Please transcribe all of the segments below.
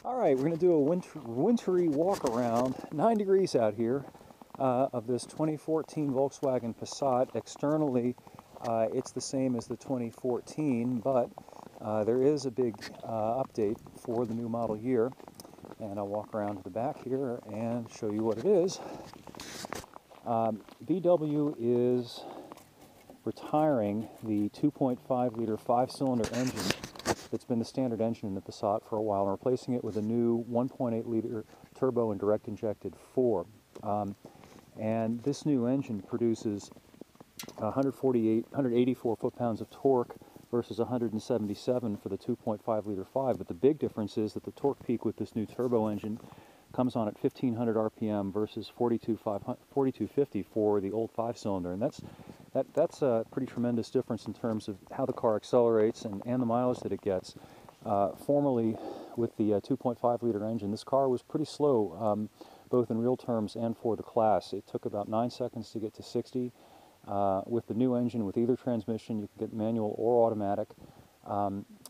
All right, we're going to do a wintry walk around, 9 degrees out here, of this 2014 Volkswagen Passat. Externally, it's the same as the 2014, but there is a big update for the new model year. And I'll walk around to the back here and show you what it is. VW is retiring the 2.5-liter 5-cylinder engine that's been the standard engine in the Passat for a while and replacing it with a new 1.8-liter turbo and direct injected 4. And this new engine produces 184 foot-pounds of torque versus 177 for the 2.5-liter 5. But the big difference is that the torque peak with this new turbo engine comes on at 1,500 RPM versus 4,250 for the old 5-cylinder, and that's a pretty tremendous difference in terms of how the car accelerates and the mileage that it gets. Formerly, with the 2.5-liter engine, this car was pretty slow, both in real terms and for the class. It took about 9 seconds to get to 60. With the new engine, with either transmission, you can get manual or automatic.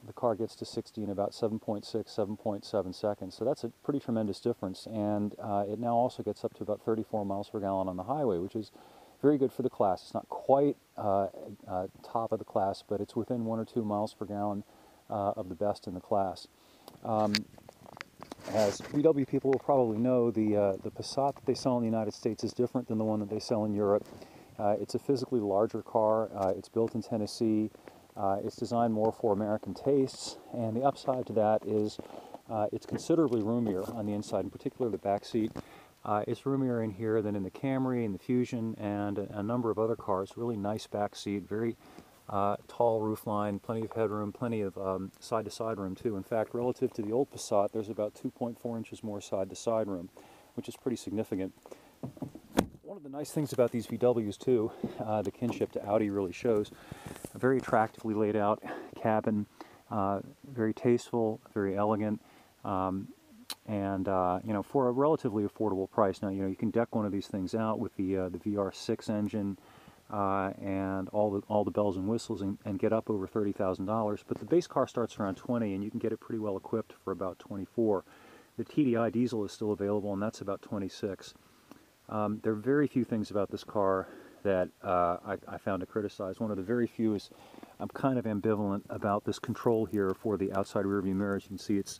The car gets to 60 in about 7.6, 7.7 seconds. So that's a pretty tremendous difference. And it now also gets up to about 34 miles per gallon on the highway, which is very good for the class. It's not quite top of the class, but it's within 1 or 2 miles per gallon of the best in the class. As VW people will probably know, the Passat that they sell in the United States is different than the one that they sell in Europe. It's a physically larger car. It's built in Tennessee. It's designed more for American tastes, and the upside to that is it's considerably roomier on the inside, in particular the back seat. It's roomier in here than in the Camry and the Fusion and a number of other cars. Really nice back seat, very tall roofline, plenty of headroom, plenty of side-to-side room too. In fact, relative to the old Passat, there's about 2.4 inches more side-to-side room, which is pretty significant. One of the nice things about these VWs too, the kinship to Audi really shows. A very attractively laid out cabin, very tasteful, very elegant, and you know, for a relatively affordable price. Now, you know, you can deck one of these things out with the VR6 engine and all the bells and whistles and get up over $30,000. But the base car starts around 20, and you can get it pretty well equipped for about 24. The TDI diesel is still available, and that's about 26. There are very few things about this car that I found to criticize. One of the very few is I'm kind of ambivalent about this control here for the outside rearview mirrors. You can see it's,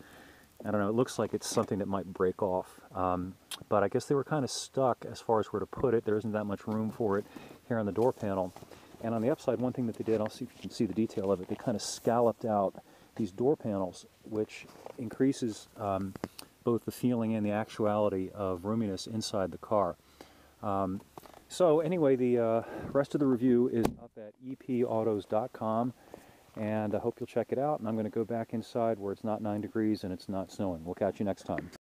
I don't know, it looks like it's something that might break off. But I guess they were kind of stuck as far as where to put it. There isn't that much room for it here on the door panel. And on the upside, one thing that they did, I'll see if you can see the detail of it, they kind of scalloped out these door panels, which increases both the feeling and the actuality of roominess inside the car. So anyway, the rest of the review is up at epautos.com, and I hope you'll check it out. And I'm going to go back inside where it's not 9 degrees and it's not snowing. We'll catch you next time.